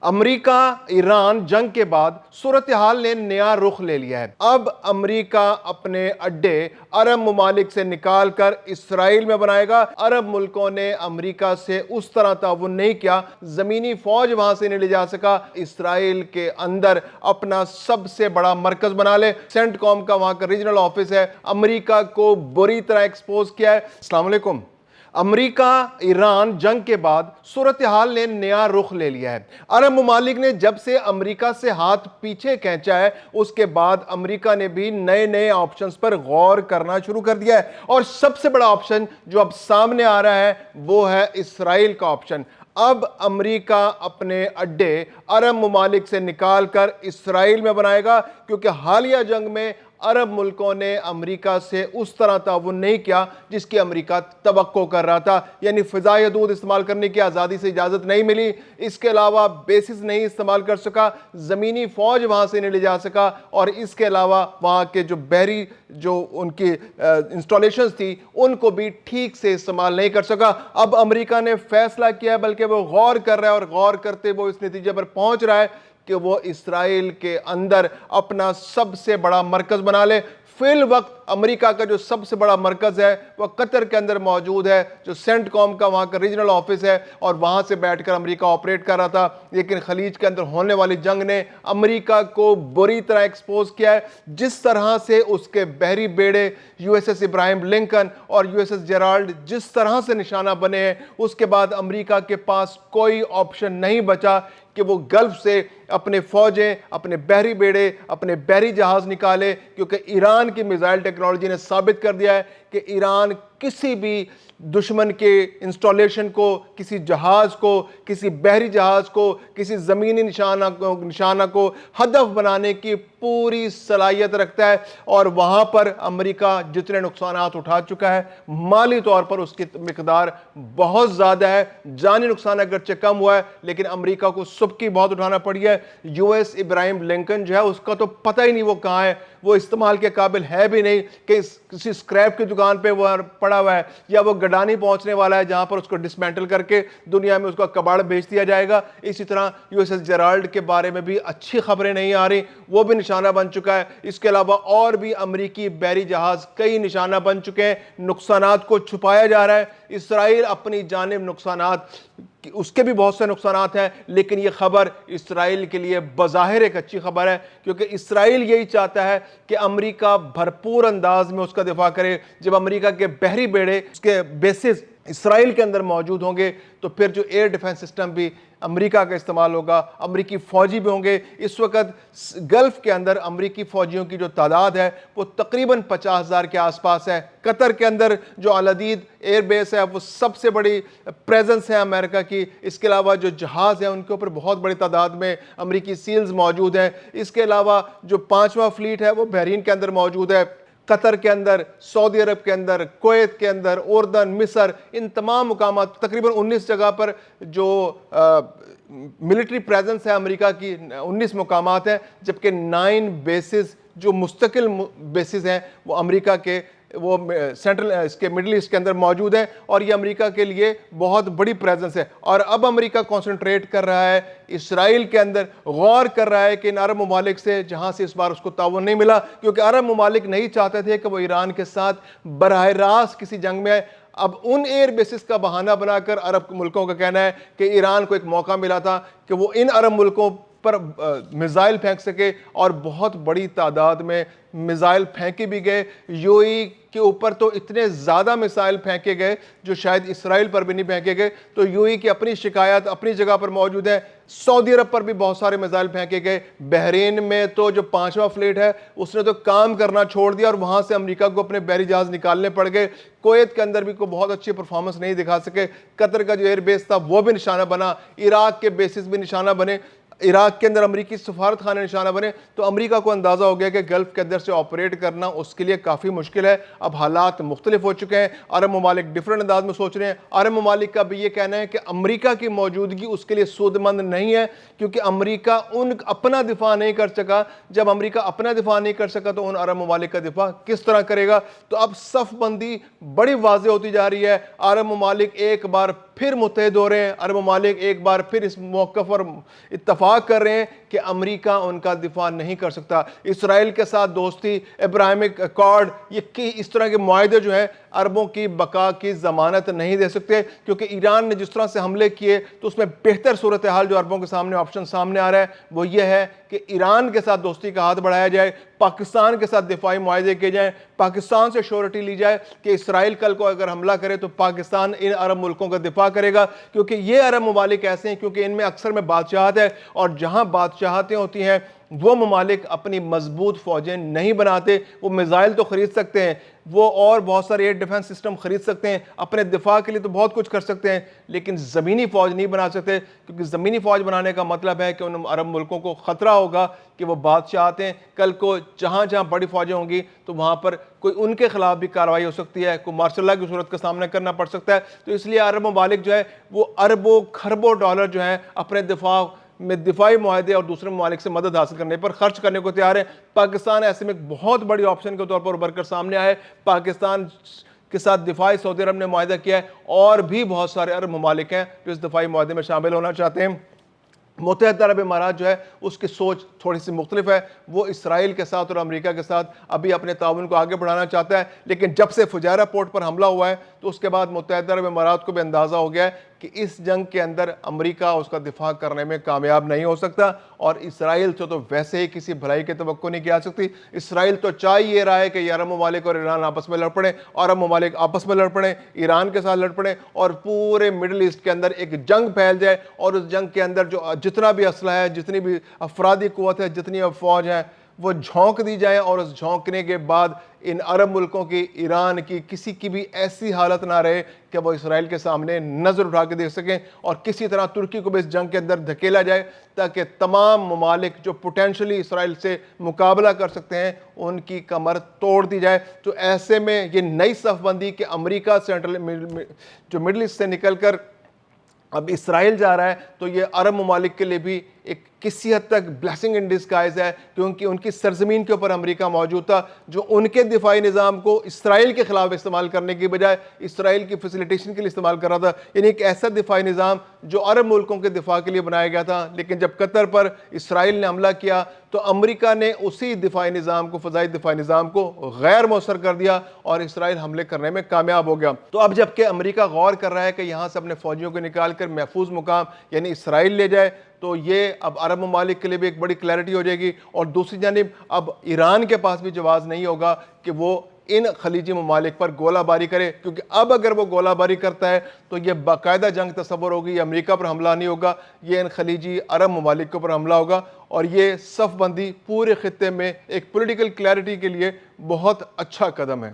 امریکہ ایران جنگ کے بعد صورتحال نے نیا رخ لے لیا ہے۔ اب امریکہ اپنے اڈے عرب ممالک سے نکال کر اسرائیل میں بنائے گا۔ عرب ملکوں نے امریکہ سے اس طرح تعاون نہیں کیا، زمینی فوج وہاں سے نہیں لے جا سکا۔ اسرائیل کے اندر اپنا سب سے بڑا مرکز بنا لے، سینٹ کام کا وہاں کا ریجنل آفس ہے۔ امریکہ کو بری طرح ایکسپوز کیا ہے۔ السلام علیکم۔ امریکہ ایران جنگ کے بعد صورتحال نے نیا رخ لے لیا ہے۔ عرب ممالک نے جب سے امریکہ سے ہاتھ پیچھے کھینچا ہے، اس کے بعد امریکہ نے بھی نئے آپشنز پر غور کرنا شروع کر دیا ہے، اور سب سے بڑا آپشن جو اب سامنے آ رہا ہے وہ ہے اسرائیل کا آپشن۔ اب امریکہ اپنے اڈے عرب ممالک سے نکال کر اسرائیل میں بنائے گا، کیونکہ حالیہ جنگ میں عرب ملکوں نے امریکہ سے اس طرح تعاون نہیں کیا جس کی امریکہ توقع کر رہا تھا، یعنی فضائی حدود استعمال کرنے کی آزادی سے اجازت نہیں ملی، اس کے علاوہ بیسز نہیں استعمال کر سکا، زمینی فوج وہاں سے نہیں لے جا سکا، اور اس کے علاوہ وہاں کے جو بحری جو ان کی انسٹالیشنز تھی ان کو بھی ٹھیک سے استعمال نہیں کر سکا۔ اب امریکہ نے فیصلہ کیا ہے، بلکہ وہ غور کر رہا ہے، اور غور کرتے وہ اس نتیجے پر پہنچ رہا ہے کہ وہ اسرائیل کے اندر اپنا سب سے بڑا مرکز بنا لے۔ فی الوقت امریکہ کا جو سب سے بڑا مرکز ہے وہ قطر کے اندر موجود ہے، جو سینٹ کام کا وہاں کا ریجنل آفس ہے، اور وہاں سے بیٹھ کر امریکہ آپریٹ کر رہا تھا۔ لیکن خلیج کے اندر ہونے والی جنگ نے امریکہ کو بری طرح ایکسپوز کیا ہے۔ جس طرح سے اس کے بحری بیڑے یو ایس ایس ابراہیم لنکن اور یو ایس ایس جیرالڈ جس طرح سے نشانہ بنے ہیں، اس کے بعد امریکہ کے پاس کوئی آپشن نہیں بچا کہ وہ گلف سے اپنے فوجیں، اپنے بحری بیڑے، اپنے بحری جہاز نکالے، کیونکہ ایران کی میزائل ٹیکنالوجی نے ثابت کر دیا ہے کہ ایران کسی بھی دشمن کے انسٹالیشن کو، کسی جہاز کو، کسی بحری جہاز کو، کسی زمینی نشانہ کو ہدف بنانے کی پوری صلاحیت رکھتا ہے، اور وہاں پر امریکہ جتنے نقصانات اٹھا چکا ہے، مالی طور پر اس کی مقدار بہت زیادہ ہے۔ جانی نقصان اگرچہ کم ہوا ہے، لیکن امریکہ کو سبکی بہت اٹھانا پڑی ہے۔ یو ایس ابراہیم لنکن جو ہے اس کا تو پتہ ہی نہیں وہ کہاں ہے، وہ استعمال کے قابل ہے بھی نہیں، کہ کسی سکریپ کی دکان پہ وہ پڑا ہوا ہے، یا وہ گڈانی پہنچنے والا ہے جہاں پر اس کو ڈسمینٹل کر کے دنیا میں اس کا کباڑ بیچ دیا جائے گا۔ اسی طرح یو ایس ایس جیرالڈ کے بارے میں بھی اچھی خبریں نہیں آ رہی، وہ بھی نشانہ بن چکا ہے۔ اس کے علاوہ اور بھی امریکی بحری جہاز کئی نشانہ بن چکے ہیں، نقصانات کو چھپایا جا رہا ہے۔ اسرائیل اپنی جانب نقصانات، اس کے بھی بہت سے نقصانات ہیں، لیکن یہ خبر اسرائیل کے لیے بظاہر ایک اچھی خبر ہے، کیونکہ اسرائیل یہی چاہتا ہے کہ امریکہ بھرپور انداز میں اس کا دفاع کرے۔ جب امریکہ کے بحری بیڑے، اس کے بیسز اسرائیل کے اندر موجود ہوں گے، تو پھر جو ایئر ڈیفنس سسٹم بھی امریکہ کا استعمال ہوگا، امریکی فوجی بھی ہوں گے۔ اس وقت گلف کے اندر امریکی فوجیوں کی جو تعداد ہے وہ تقریباً 50,000 کے آس پاس ہے۔ قطر کے اندر جو العدید ایئر بیس ہے وہ سب سے بڑی پریزنس ہے امریکہ کی۔ اس کے علاوہ جو جہاز ہیں ان کے اوپر بہت بڑی تعداد میں امریکی سیلز موجود ہیں۔ اس کے علاوہ جو 5واں فلیٹ ہے وہ بحرین کے اندر موجود ہے، قطر کے اندر، سعودی عرب کے اندر، کویت کے اندر، اردن، مصر، ان تمام مقامات تقریباً 19 جگہ پر جو ملٹری پریزنس ہے امریکہ کی 19 مقامات ہیں، جبکہ 9 بیسز جو مستقل بیسز ہیں وہ امریکہ کے وہ سینٹرل اس کے مڈل ایسٹ کے اندر موجود ہیں، اور یہ امریکہ کے لیے بہت بڑی پریزنس ہے۔ اور اب امریکہ کنسنٹریٹ کر رہا ہے اسرائیل کے اندر، غور کر رہا ہے کہ ان عرب ممالک سے جہاں سے اس بار اس کو تعاون نہیں ملا، کیونکہ عرب ممالک نہیں چاہتے تھے کہ وہ ایران کے ساتھ براہ راست کسی جنگ میں آئے۔ اب ان ایئر بیسز کا بہانہ بنا کر عرب ملکوں کا کہنا ہے کہ ایران کو ایک موقع ملا تھا کہ وہ ان عرب ملکوں پر میزائل پھینک سکے، اور بہت بڑی تعداد میں میزائل پھینکے بھی گئے۔ یو ای کے اوپر تو اتنے زیادہ میزائل پھینکے گئے جو شاید اسرائیل پر بھی نہیں پھینکے گئے، تو یو ای کی اپنی شکایت اپنی جگہ پر موجود ہے۔ سعودی عرب پر بھی بہت سارے میزائل پھینکے گئے۔ بحرین میں تو جو 5واں فلیٹ ہے اس نے تو کام کرنا چھوڑ دیا، اور وہاں سے امریکہ کو اپنے بحری جہاز نکالنے پڑ گئے۔ کویت کے اندر بھی کوئی بہت اچھی پرفارمنس نہیں دکھا سکے۔ قطر کا جو ایئر بیس تھا وہ بھی نشانہ بنا، عراق کے بیسز بھی نشانہ بنے، عراق کے اندر امریکی سفارت خانے نشانہ بنے۔ تو امریکہ کو اندازہ ہو گیا کہ گلف کے اندر سے آپریٹ کرنا اس کے لیے کافی مشکل ہے۔ اب حالات مختلف ہو چکے ہیں، عرب ممالک ڈیفرنٹ انداز میں سوچ رہے ہیں۔ عرب ممالک کا بھی یہ کہنا ہے کہ امریکہ کی موجودگی اس کے لیے سود مند نہیں ہے، کیونکہ امریکہ اپنا دفاع نہیں کر سکا۔ جب امریکہ اپنا دفاع نہیں کر سکا تو ان عرب ممالک کا دفاع کس طرح کرے گا؟ تو اب صف بندی بڑی واضح ہوتی جا رہی ہے۔ عرب ممالک ایک بار پھر متحد ہو رہے ہیں، عرب ممالک ایک بار پھر اس موقف پر اتفاق کر رہے ہیں کہ امریکہ ان کا دفاع نہیں کر سکتا۔ اسرائیل کے ساتھ دوستی، ابراہیمک اکارڈ، یہ اس طرح کے معاہدے جو ہیں عربوں کی بقا کی ضمانت نہیں دے سکتے، کیونکہ ایران نے جس طرح سے حملے کیے تو اس میں بہتر صورتحال جو عربوں کے سامنے آپشن سامنے آ رہا ہے وہ یہ ہے کہ ایران کے ساتھ دوستی کا ہاتھ بڑھایا جائے، پاکستان کے ساتھ دفاعی معاہدے کیے جائیں، پاکستان سے شورٹی لی جائے کہ اسرائیل کل کو اگر حملہ کرے تو پاکستان ان عرب ملکوں کا دفاع کرے گا، کیونکہ یہ عرب ممالک ایسے ہیں کیونکہ ان میں اکثر میں بادشاہت ہے، اور جہاں بادشاہتیں ہوتی ہیں وہ ممالک اپنی مضبوط فوجیں نہیں بناتے۔ وہ میزائل تو خرید سکتے ہیں، وہ اور بہت سارے ایئر ڈیفنس سسٹم خرید سکتے ہیں، اپنے دفاع کے لیے تو بہت کچھ کر سکتے ہیں، لیکن زمینی فوج نہیں بنا سکتے، کیونکہ زمینی فوج بنانے کا مطلب ہے کہ ان عرب ملکوں کو خطرہ ہوگا کہ وہ بادشاہتیں کل کو جہاں جہاں بڑی فوجیں ہوں گی تو وہاں پر کوئی ان کے خلاف بھی کارروائی ہو سکتی ہے، کوئی مارشل لاء کی صورت کا سامنا کرنا پڑ سکتا ہے۔ تو اس لیے عرب ممالک جو ہے وہ اربوں کھربوں ڈالر جو ہیں اپنے دفاع میں دفاعی معاہدے اور دوسرے ممالک سے مدد حاصل کرنے پر خرچ کرنے کو تیار ہے۔ پاکستان ایسے میں ایک بہت بڑی آپشن کے طور پر ابھر کر سامنے آیا ہے۔ پاکستان کے ساتھ دفاعی سعودی عرب نے معاہدہ کیا ہے، اور بھی بہت سارے عرب ممالک ہیں جو اس دفاعی معاہدے میں شامل ہونا چاہتے ہیں۔ متحدہ عرب امارات جو ہے اس کی سوچ تھوڑی سی مختلف ہے، وہ اسرائیل کے ساتھ اور امریکہ کے ساتھ ابھی اپنے تعاون کو آگے بڑھانا چاہتا ہے، لیکن جب سے فجیرہ پورٹ پر حملہ ہوا ہے تو اس کے بعد متحدہ عرب امارات کو بھی اندازہ ہو گیا ہے کہ اس جنگ کے اندر امریکہ اس کا دفاع کرنے میں کامیاب نہیں ہو سکتا، اور اسرائیل سے تو ویسے ہی کسی بھلائی کی توقع نہیں کی جا سکتی۔ اسرائیل تو چاہ یہ رہا ہے کہ یہ عرب ممالک اور ایران آپس میں لڑ پڑیں، عرب ممالک آپس میں لڑ پڑیں، ایران کے ساتھ لڑ پڑیں، اور پورے مڈل ایسٹ کے اندر ایک جنگ پھیل جائے، اور اس جنگ کے اندر جو جتنا بھی اسلحہ ہے، جتنی بھی افرادی قوت ہے، جتنی فوج ہیں، وہ جھونک دی جائے، اور اس جھونکنے کے بعد ان عرب ملکوں کی، ایران کی، کسی کی بھی ایسی حالت نہ رہے کہ وہ اسرائیل کے سامنے نظر اٹھا کے دیکھ سکیں، اور کسی طرح ترکی کو بھی اس جنگ کے اندر دھکیلا جائے تاکہ تمام ممالک جو پوٹینشلی اسرائیل سے مقابلہ کر سکتے ہیں ان کی کمر توڑ دی جائے۔ تو ایسے میں یہ نئی صف بندی کہ امریکہ جو مڈل ایسٹ سے نکل کر اب اسرائیل جا رہا ہے، تو یہ عرب ممالک کے لیے بھی ایک کسی حد تک بلیسنگ ان ڈسگائز ہے، کیونکہ ان کی سرزمین کے اوپر امریکہ موجود تھا جو ان کے دفاعی نظام کو اسرائیل کے خلاف استعمال کرنے کی بجائے اسرائیل کی فیسیلیٹیشن کے لیے استعمال کر رہا تھا، یعنی ایک ایسا دفاعی نظام جو عرب ملکوں کے دفاع کے لیے بنایا گیا تھا۔ لیکن جب قطر پر اسرائیل نے حملہ کیا تو امریکہ نے اسی دفاعی نظام کو، فضائی دفاعی نظام کو غیر مؤثر کر دیا، اور اسرائیل حملے کرنے میں کامیاب ہو گیا۔ تو اب جبکہ امریکہ غور کر رہا ہے کہ یہاں سے اپنے فوجیوں کو نکال کر محفوظ مقام یعنی اسرائیل لے جائے، تو یہ اب عرب ممالک کے لیے بھی ایک بڑی کلیئرٹی ہو جائے گی، اور دوسری جانب اب ایران کے پاس بھی جواز نہیں ہوگا کہ وہ ان خلیجی ممالک پر گولہ باری کرے، کیونکہ اب اگر وہ گولہ باری کرتا ہے تو یہ باقاعدہ جنگ تصور ہوگی، یہ امریکہ پر حملہ نہیں ہوگا، یہ ان خلیجی عرب ممالک کے اوپر حملہ ہوگا، اور یہ صف بندی پورے خطے میں ایک پولیٹیکل کلیئرٹی کے لیے بہت اچھا قدم ہے۔